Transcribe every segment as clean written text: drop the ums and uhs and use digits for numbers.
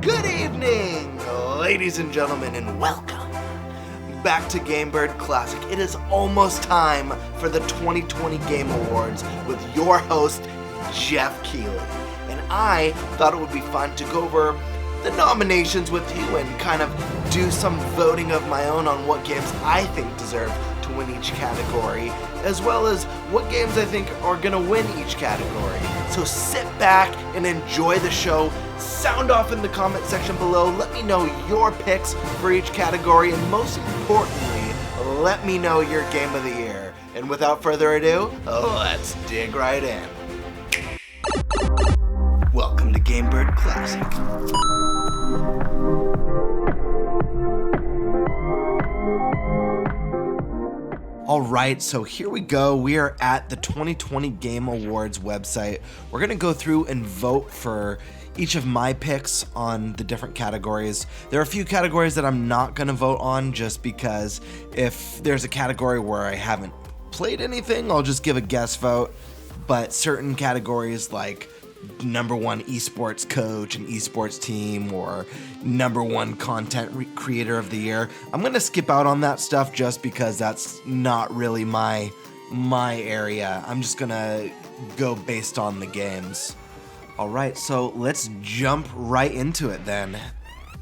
Good evening, ladies and gentlemen, and welcome back to GameBird Classic. It is almost time for the 2020 Game Awards with your host, Jeff Keighley. And I thought it would be fun to go over the nominations with you and kind of do some voting of my own on what games I think deserve to win each category, as well as what games I think are going to win each category. So sit back and enjoy the show. Sound off in the comment section below. Let me know your picks for each category, and most importantly, let me know your game of the year. And without further ado, let's dig right in. Welcome to GameBird Classic. Alright, so here we go. We are at the 2020 Game Awards website. We're going to go through and vote for each of my picks on the different categories. There are a few categories that I'm not going to vote on just because if there's a category where I haven't played anything, I'll just give a guess vote. But certain categories like number one esports coach and esports team or number one content creator of the year, I'm gonna skip out on that stuff just because that's not really my area. I'm just gonna go based on the games. Alright, so let's jump right into it then,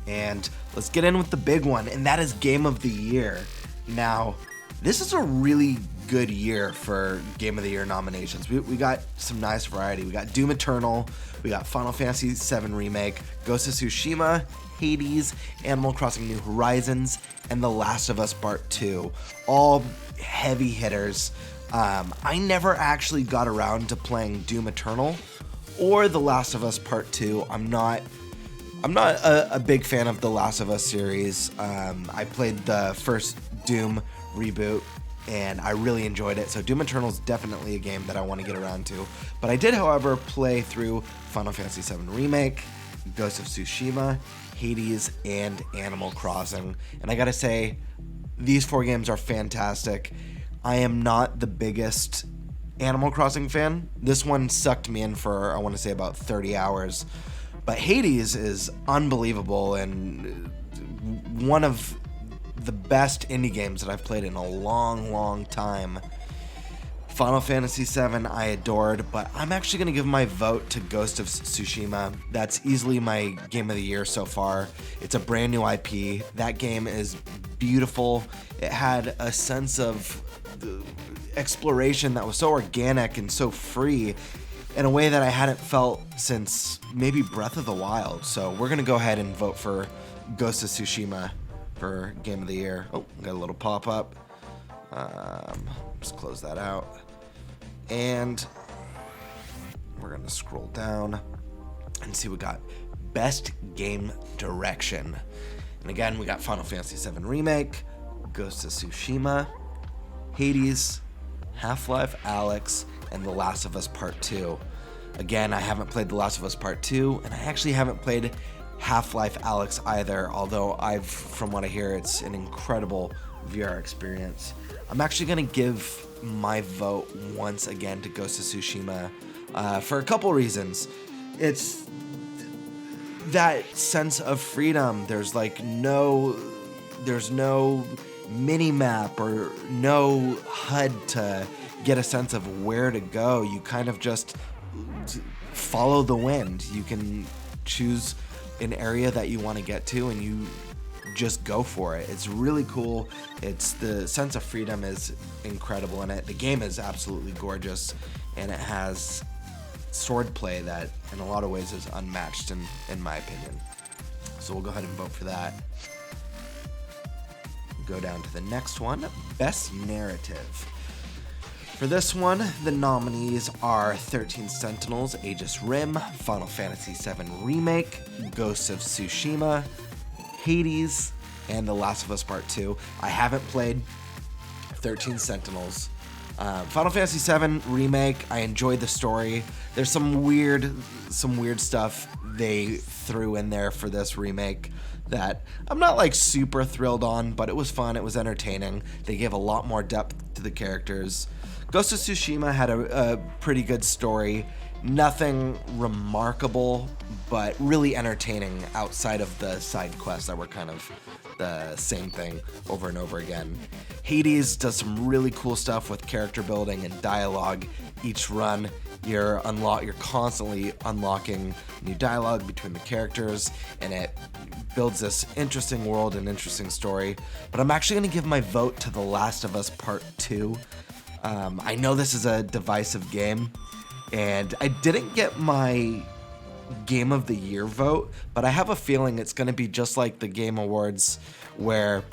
and let's get in with the big one, and that is Game of the Year. Now, this is a really good year for Game of the Year nominations. We got some nice variety. We got Doom Eternal, we got Final Fantasy VII Remake, Ghost of Tsushima, Hades, Animal Crossing New Horizons, and The Last of Us Part 2. All heavy hitters. I never actually got around to playing Doom Eternal or The Last of Us Part 2. I'm not a big fan of The Last of Us series. I played the first Doom reboot and I really enjoyed it, so Doom Eternal is definitely a game that I want to get around to. But I did, however, play through Final Fantasy VII Remake, Ghost of Tsushima, Hades, and Animal Crossing. And I gotta say, these four games are fantastic. I am not the biggest Animal Crossing fan. This one sucked me in for, I want to say, about 30 hours. But Hades is unbelievable and one of the best indie games that I've played in a long time. Final Fantasy VII I adored, but I'm actually going to give my vote to Ghost of Tsushima. That's easily my game of the year so far. It's a brand new IP. That game is beautiful. It had a sense of exploration that was so organic and so free in a way that I hadn't felt since maybe Breath of the Wild. So we're going to go ahead and vote for Ghost of Tsushima for Game of the Year. Oh, got a little pop-up. Just close that out. And we're going to scroll down and see what we got. Best Game Direction. And again, we got Final Fantasy VII Remake, Ghost of Tsushima, Hades, Halflife, Alyx, and The Last of Us Part 2. Again, I haven't played The Last of Us Part 2, and I actually haven't played Half-Life Alyx either, although from what I hear, it's an incredible VR experience. I'm actually going to give my vote once again to Ghost of Tsushima for a couple reasons. It's that sense of freedom. There's no mini-map or no HUD to get a sense of where to go. You kind of just follow the wind. You can choose an area that you want to get to and you just go for it. It's really cool. The sense of freedom is incredible in it. The game is absolutely gorgeous, and it has swordplay that in a lot of ways is unmatched in my opinion. So we'll go ahead and vote for that. Go down to the next one, Best Narrative. For this one, the nominees are 13 Sentinels, Aegis Rim, Final Fantasy VII Remake, Ghost of Tsushima, Hades, and The Last of Us Part 2. I haven't played 13 Sentinels. Final Fantasy VII Remake, I enjoyed the story. There's some weird stuff they threw in there for this remake that I'm not super thrilled on, but it was fun, it was entertaining. They gave a lot more depth to the characters. Ghost of Tsushima had a pretty good story, Nothing remarkable, but really entertaining outside of the side quests that were kind of the same thing over and over again. Hades does some really cool stuff with character building and dialogue. Each run, you're constantly unlocking new dialogue between the characters, and it builds this interesting world and interesting story. But I'm actually going to give my vote to The Last of Us Part 2. I know this is a divisive game, and I didn't get my Game of the Year vote, but I have a feeling it's going to be just like the Game Awards, where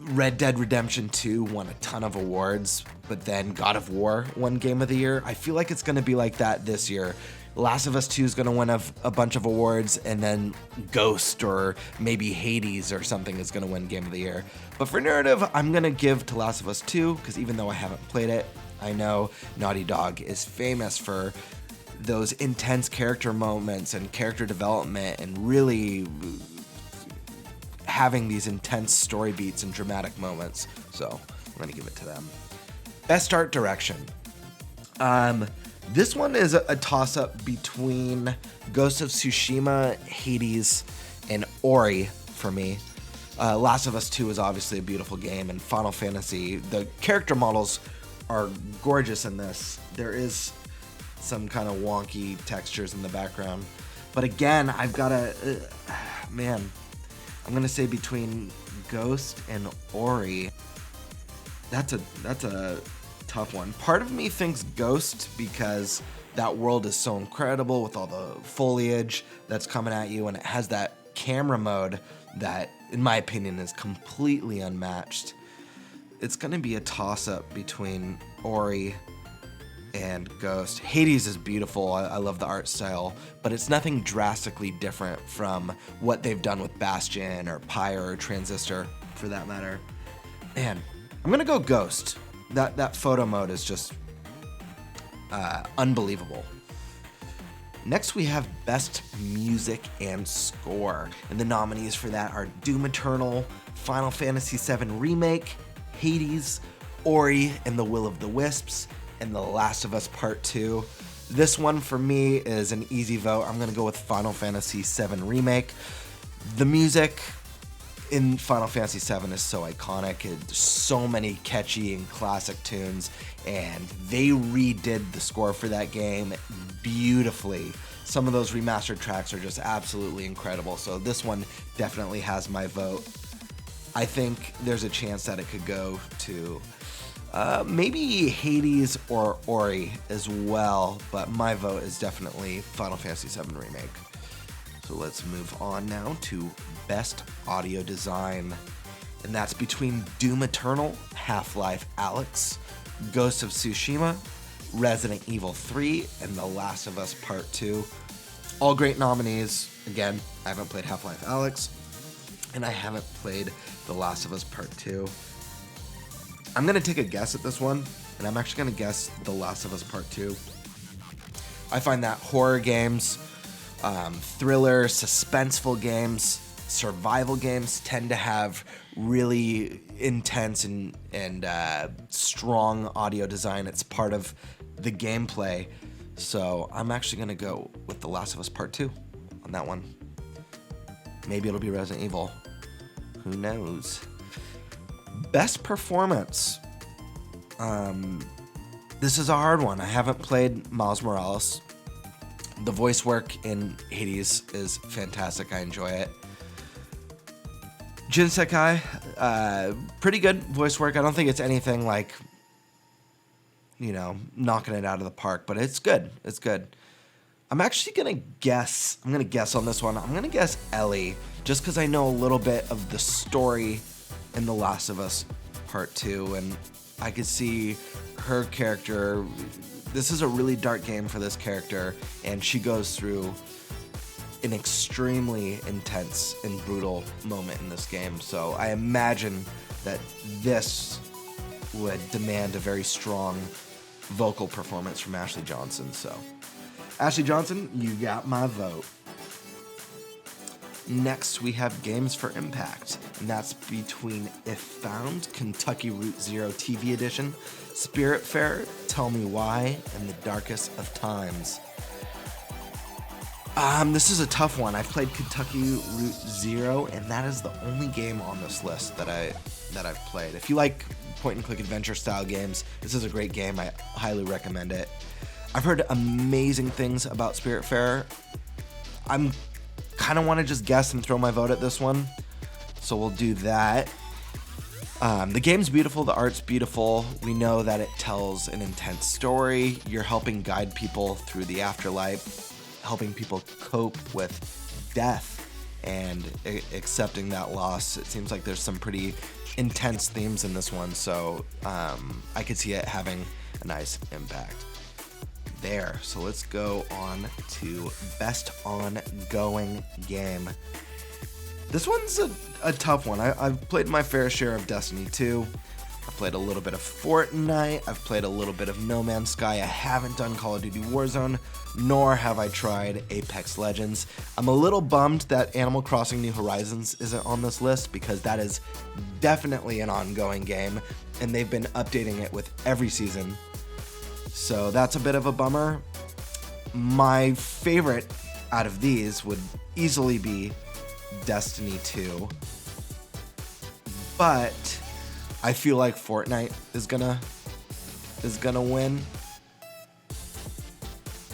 Red Dead Redemption 2 won a ton of awards, but then God of War won Game of the Year. I feel like it's going to be like that this year. Last of Us 2 is going to win a bunch of awards, and then Ghost or maybe Hades or something is going to win Game of the Year. But for narrative, I'm going to give to Last of Us 2, because even though I haven't played it, I know Naughty Dog is famous for those intense character moments and character development and really having these intense story beats and dramatic moments. So I'm going to give it to them. Best art direction. This one is a toss-up between Ghost of Tsushima, Hades, and Ori for me. Last of Us 2 is obviously a beautiful game, and Final Fantasy, the character models are gorgeous in this. There is some kind of wonky textures in the background. But again, I've got I'm going to say between Ghost and Ori. That's a tough one. Part of me thinks Ghost because that world is so incredible with all the foliage that's coming at you, and it has that camera mode that, in my opinion, is completely unmatched. It's going to be a toss-up between Ori and Ghost. Hades is beautiful. I love the art style, but it's nothing drastically different from what they've done with Bastion or Pyre or Transistor, for that matter. Man, I'm gonna go Ghost. That photo mode is just unbelievable. Next, we have Best Music and Score, and the nominees for that are Doom Eternal, Final Fantasy VII Remake, Hades, Ori and the Will of the Wisps, and The Last of Us Part 2. This one for me is an easy vote. I'm going to go with Final Fantasy VII Remake. The music in Final Fantasy VII is so iconic. There's so many catchy and classic tunes, and they redid the score for that game beautifully. Some of those remastered tracks are just absolutely incredible, so this one definitely has my vote. I think there's a chance that it could go to maybe Hades or Ori as well, but my vote is definitely Final Fantasy VII Remake. So let's move on now to Best Audio Design, and that's between Doom Eternal, Half-Life Alyx, Ghost of Tsushima, Resident Evil 3, and The Last of Us Part 2. All great nominees. Again, I haven't played Half-Life Alyx, and I haven't played The Last of Us Part 2. I'm going to take a guess at this one, and I'm actually going to guess The Last of Us Part 2. I find that horror games, thriller, suspenseful games, survival games tend to have really intense and strong audio design. It's part of the gameplay. So I'm actually going to go with The Last of Us Part 2 on that one. Maybe it'll be Resident Evil. Who knows? Best performance. This is a hard one. I haven't played Miles Morales. The voice work in Hades is fantastic. I enjoy it. Jinsekai, pretty good voice work. I don't think it's anything like, knocking it out of the park, but it's good. It's good. I'm actually going to guess. I'm going to guess on this one. I'm going to guess Ellie, just because I know a little bit of the story in The Last of Us Part 2, and I could see her character. This is a really dark game for this character, and she goes through an extremely intense and brutal moment in this game. So I imagine that this would demand a very strong vocal performance from Ashley Johnson. So, Ashley Johnson, you got my vote. Next, we have Games for Impact, and that's between If Found, Kentucky Route Zero TV Edition, Spiritfarer, Tell Me Why, and The Darkest of Times. This is a tough one. I've played Kentucky Route Zero, and that is the only game on this list that I've played. If you like point-and-click adventure style games, this is a great game. I highly recommend it. I've heard amazing things about Spiritfarer. I'm kind of want to just guess and throw my vote at this one, so we'll do that. The game's beautiful, the art's beautiful. We know that it tells an intense story. You're helping guide people through the afterlife, helping people cope with death and accepting that loss. It seems like there's some pretty intense themes in this one, so I could see it having a nice impact there. So let's go on to best ongoing game. This one's a tough one. I've played my fair share of Destiny 2. I've played a little bit of Fortnite. I've played a little bit of No Man's Sky. I haven't done Call of Duty Warzone, nor have I tried Apex Legends. I'm a little bummed that Animal Crossing New Horizons isn't on this list because that is definitely an ongoing game, and they've been updating it with every season. So that's a bit of a bummer. My favorite out of these would easily be Destiny 2, but I feel like Fortnite is gonna win,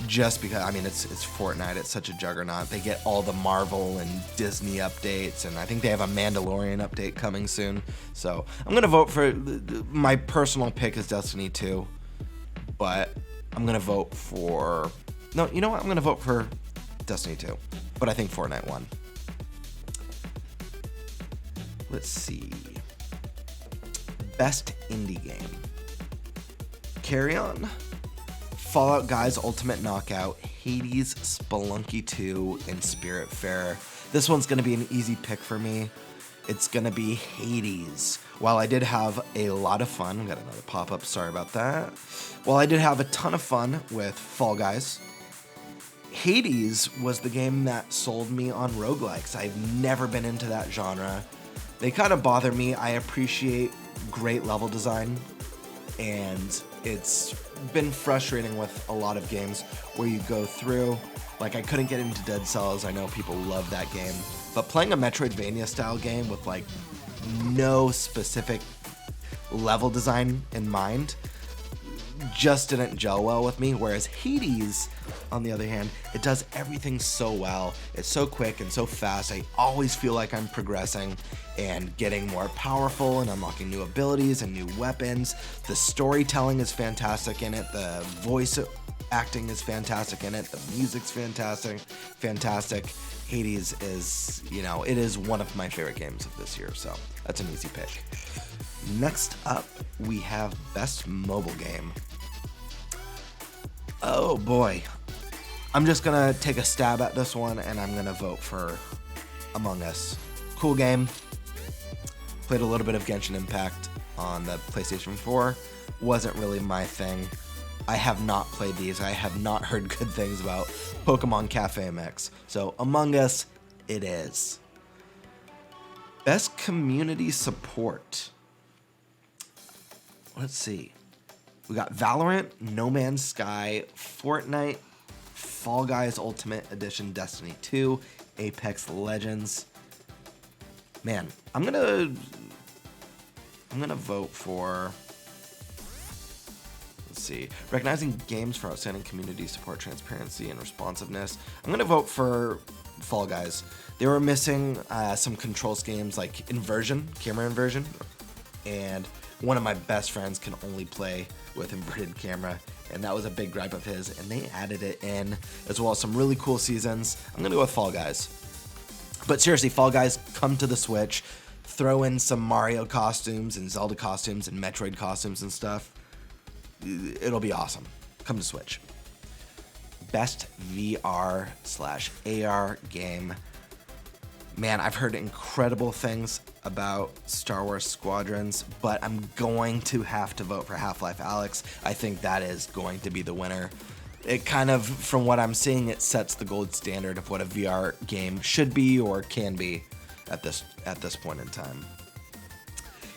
just because, I mean, it's Fortnite. It's such a juggernaut. They get all the Marvel and Disney updates, and I think they have a Mandalorian update coming soon. So I'm gonna vote for, my personal pick is Destiny 2, but I'm gonna vote for, no, you know what? I'm gonna vote for Destiny 2, but I think Fortnite won. Let's see. Best indie game. Carry On, Fallout Guys Ultimate Knockout, Hades, Spelunky 2, and Spiritfarer. This one's going to be an easy pick for me. It's going to be Hades. While I did have a lot of fun, got another pop-up, sorry about that. While I did have a ton of fun with Fall Guys, Hades was the game that sold me on roguelikes. I've never been into that genre. They kind of bother me. I appreciate great level design, and it's been frustrating with a lot of games where you go through, like I couldn't get into Dead Cells. I know people love that game, but playing a Metroidvania style game with like no specific level design in mind just didn't gel well with me. Whereas Hades, on the other hand, it does everything so well. It's so quick and so fast. I always feel like I'm progressing and getting more powerful and unlocking new abilities and new weapons. The storytelling is fantastic in it. The voice acting is fantastic in it. The music's fantastic. Hades is, it is one of my favorite games of this year, so that's an easy pick. Next up, we have Best Mobile Game. Oh boy. I'm just gonna take a stab at this one, and I'm gonna vote for Among Us. Cool game. Played a little bit of Genshin Impact on the PlayStation 4. Wasn't really my thing. I have not played these. I have not heard good things about Pokemon Cafe MX. So Among Us, it is. Best Community Support. Let's see. We got Valorant, No Man's Sky, Fortnite, Fall Guys Ultimate Edition, Destiny 2, Apex Legends. Man, I'm gonna vote for, let's see, recognizing games for outstanding community support, transparency, and responsiveness. I'm gonna vote for Fall Guys. They were missing some control schemes like inversion, camera inversion, and one of my best friends can only play with inverted camera, and that was a big gripe of his, and they added it in, as well as some really cool seasons. I'm gonna go with Fall Guys. But seriously, Fall Guys, come to the Switch, throw in some Mario costumes and Zelda costumes and Metroid costumes and stuff. It'll be awesome. Come to Switch. Best VR/AR game. Man, I've heard incredible things about Star Wars Squadrons, but I'm going to have to vote for Half-Life Alyx. I think that is going to be the winner. It kind of, from what I'm seeing, it sets the gold standard of what a VR game should be or can be at this point in time.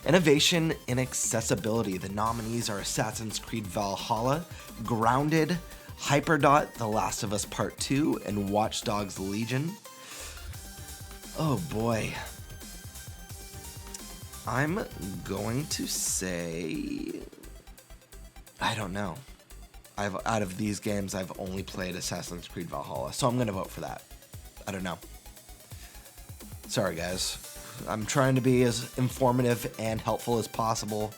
Innovation in accessibility. The nominees are Assassin's Creed Valhalla, Grounded, Hyperdot, The Last of Us Part 2, and Watch Dogs Legion. Oh boy. I'm going to say, I don't know. Out of these games, I've only played Assassin's Creed Valhalla, so I'm going to vote for that. I don't know. Sorry, guys. I'm trying to be as informative and helpful as possible.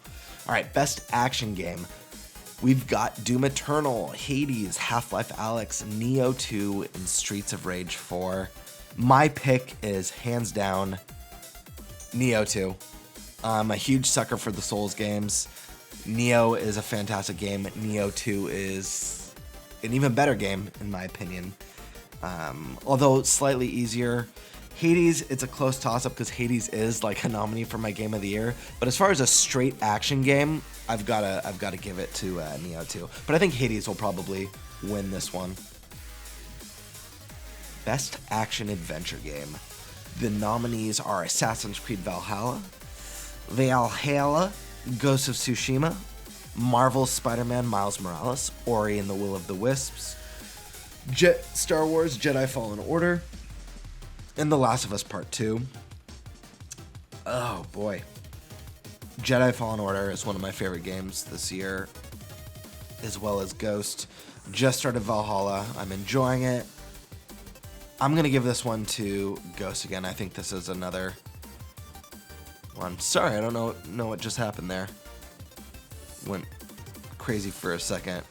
All right, best action game. We've got Doom Eternal, Hades, Half-Life Alyx, Nioh 2, and Streets of Rage 4. My pick is hands down Nioh 2. I'm a huge sucker for the Souls games. Nioh is a fantastic game. Nioh 2 is an even better game, in my opinion. Although slightly easier. Hades, it's a close toss-up because Hades is like a nominee for my game of the year. But as far as a straight action game, I've gotta give it to Nioh 2. But I think Hades will probably win this one. Best action adventure game. The nominees are Assassin's Creed Valhalla, Ghost of Tsushima, Marvel's Spider-Man Miles Morales, Ori and the Will of the Wisps, Star Wars Jedi Fallen Order, and The Last of Us Part 2. Oh boy. Jedi Fallen Order is one of my favorite games this year, as well as Ghost. Just started Valhalla. I'm enjoying it. I'm going to give this one to Ghost again. I think this is another one. Sorry, I don't know what just happened there. Went crazy for a second.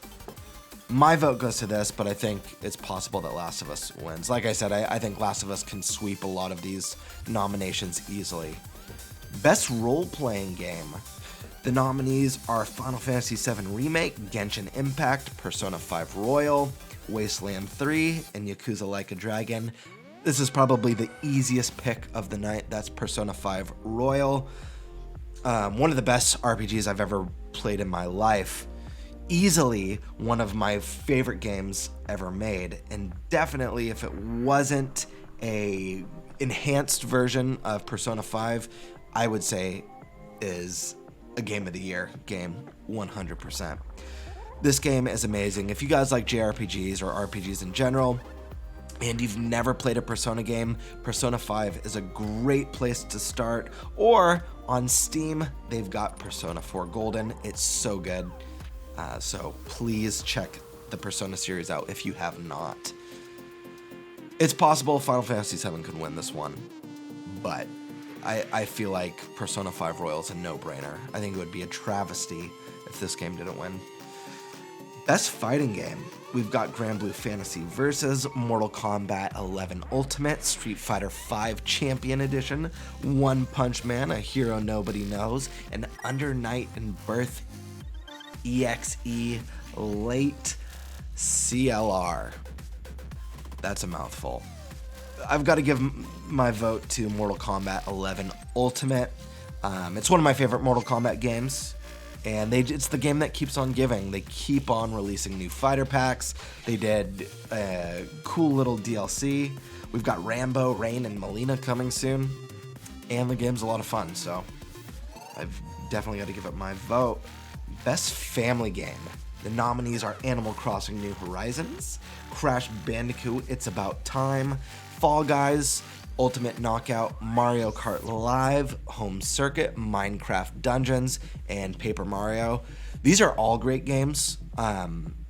My vote goes to this, but I think it's possible that Last of Us wins. Like I said, I think Last of Us can sweep a lot of these nominations easily. Best role-playing game. The nominees are Final Fantasy VII Remake, Genshin Impact, Persona 5 Royal, Wasteland 3, and Yakuza Like a Dragon. This is probably the easiest pick of the night. That's Persona 5 Royal. One of the best RPGs I've ever played in my life. Easily one of my favorite games ever made. And definitely if it wasn't a enhanced version of Persona 5, I would say is a Game of the Year game, 100%. This game is amazing. If you guys like JRPGs or RPGs in general, and you've never played a Persona game, Persona 5 is a great place to start. Or on Steam, they've got Persona 4 Golden. It's so good. So please check the Persona series out if you have not. It's possible Final Fantasy VII could win this one, but I feel like Persona 5 Royal is a no-brainer. I think it would be a travesty if this game didn't win. Best fighting game. We've got Grand Blue Fantasy Versus, Mortal Kombat 11 Ultimate, Street Fighter V Champion Edition, One Punch Man, A Hero Nobody Knows, and Under Night and Birth EXE Late CLR. That's a mouthful. I've got to give my vote to Mortal Kombat 11 Ultimate. It's one of my favorite Mortal Kombat games. And it's the game that keeps on giving. They keep on releasing new fighter packs. They did a cool little DLC. We've got Rambo, Rain, and Melina coming soon. And the game's a lot of fun, so I've definitely got to give it my vote. Best family game. The nominees are Animal Crossing New Horizons, Crash Bandicoot It's About Time, Fall Guys, Ultimate Knockout, Mario Kart Live, Home Circuit, Minecraft Dungeons, and Paper Mario. These are all great games.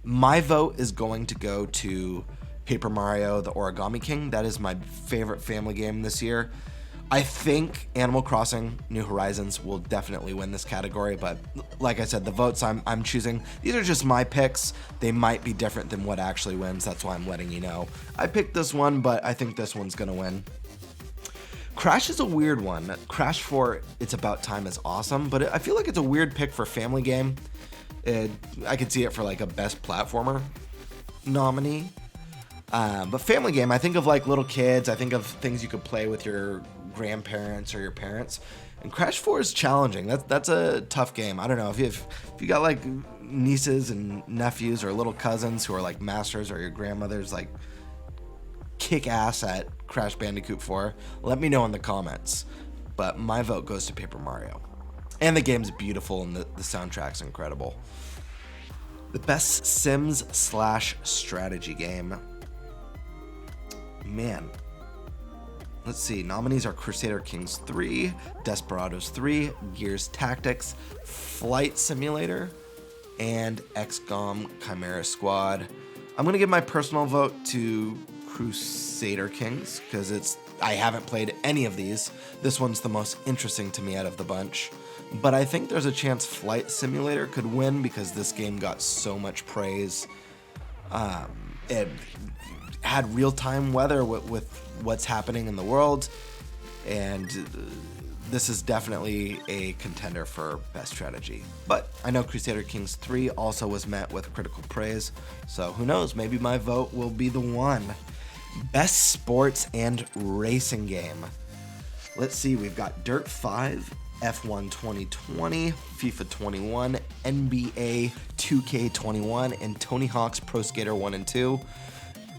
My vote is going to go to Paper Mario The Origami King. That is my favorite family game this year. I think Animal Crossing New Horizons will definitely win this category, but like I said, the votes I'm choosing, these are just my picks. They might be different than what actually wins. That's why I'm letting you know. I picked this one, but I think this one's going to win. Crash is a weird one. Crash 4 It's About Time is awesome, but I feel like it's a weird pick for family game. I could see it for like a best platformer nominee. But family game, I think of like little kids. I think of things you could play with your grandparents or your parents. And Crash 4 is challenging. That's a tough game. I don't know if you got like nieces and nephews or little cousins who are like masters, or your grandmothers like kick ass at Crash Bandicoot 4, let me know in the comments. But my vote goes to Paper Mario. And the game's beautiful and the soundtrack's incredible. The best Sims/strategy game. Man. Let's see. Nominees are Crusader Kings 3, Desperados 3, Gears Tactics, Flight Simulator, and XCOM Chimera Squad. I'm going to give my personal vote to Crusader Kings because I haven't played any of these. This one's the most interesting to me out of the bunch. But I think there's a chance Flight Simulator could win because this game got so much praise. It had real-time weather with what's happening in the world, and this is definitely a contender for best strategy. But I know Crusader Kings 3 also was met with critical praise, so who knows, maybe my vote will be the one. Best sports and racing game. Let's see, we've got Dirt 5, F1 2020, FIFA 21, NBA 2K21, and Tony Hawk's Pro Skater 1 and 2.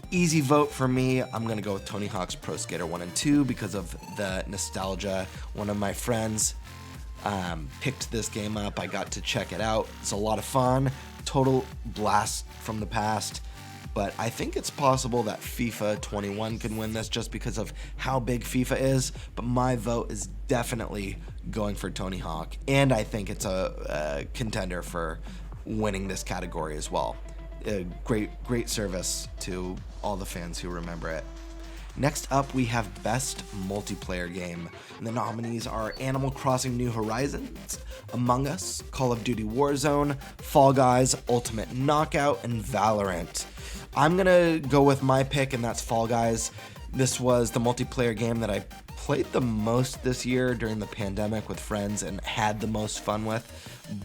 Easy vote for me. I'm going to go with Tony Hawk's Pro Skater 1 and 2 because of the nostalgia. One of my friends picked this game up. I got to check it out. It's a lot of fun. Total blast from the past. But I think it's possible that FIFA 21 can win this just because of how big FIFA is. But my vote is definitely going for Tony Hawk. And I think it's a contender for winning this category as well. A great service to all the fans who remember it. Next up, we have Best Multiplayer Game. And the nominees are Animal Crossing New Horizons, Among Us, Call of Duty Warzone, Fall Guys, Ultimate Knockout, and Valorant. I'm gonna go with my pick, and that's Fall Guys. This was the multiplayer game that I played the most this year during the pandemic with friends and had the most fun with.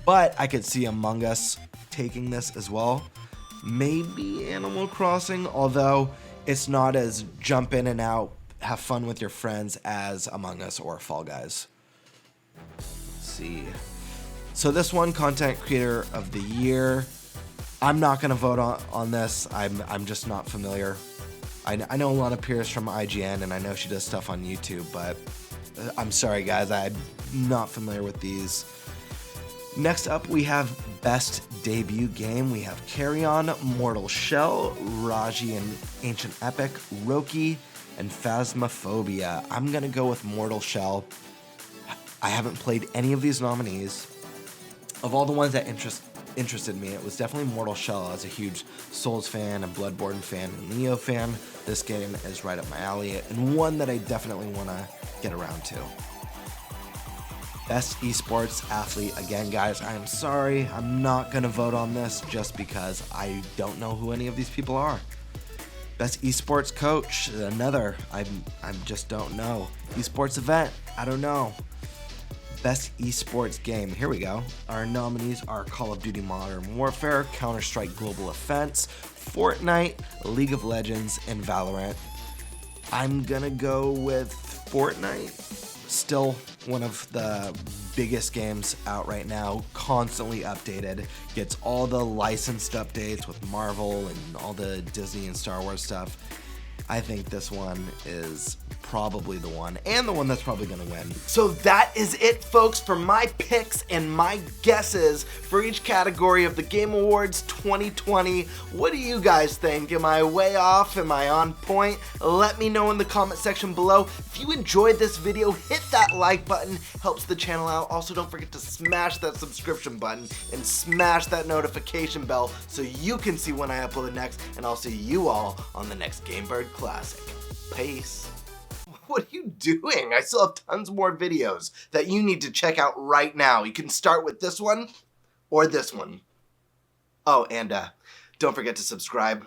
But I could see Among Us taking this as well. Maybe Animal Crossing, although it's not as jump in and out, have fun with your friends as Among Us or Fall Guys. Let's see. So this one, Content Creator of the Year. I'm not going to vote on this. I'm just not familiar. I know a lot of peers from IGN, and I know she does stuff on YouTube, but I'm sorry, guys. I'm not familiar with these. Next up, we have Best Debut Game. We have Carry On, Mortal Shell, Raji and Ancient Epic, Roki, and Phasmophobia. I'm going to go with Mortal Shell. I haven't played any of these nominees. Of all the ones that interested me, it was definitely Mortal Shell. I was a huge Souls fan, a Bloodborne fan, and Neo fan. This game is right up my alley, and one that I definitely want to get around to. Best Esports Athlete. Again, guys, I'm sorry. I'm not going to vote on this just because I don't know who any of these people are. Best Esports Coach. Another. I just don't know. Esports Event. I don't know. Best Esports Game. Here we go. Our nominees are Call of Duty Modern Warfare, Counter-Strike Global Offense, Fortnite, League of Legends, and Valorant. I'm going to go with Fortnite. Still one of the biggest games out right now, constantly updated, gets all the licensed updates with Marvel and all the Disney and Star Wars stuff. I think this one is probably the one, and the one that's probably going to win. So that is it, folks, for my picks and my guesses for each category of the Game Awards 2020. What do you guys think? Am I way off? Am I on point? Let me know in the comment section below. If you enjoyed this video, hit that like button. Helps the channel out. Also, don't forget to smash that subscription button and smash that notification bell so you can see when I upload next, and I'll see you all on the next Game Bird Classic. Peace. What are you doing? I still have tons more videos that you need to check out right now. You can start with this one or this one. Oh, and don't forget to subscribe.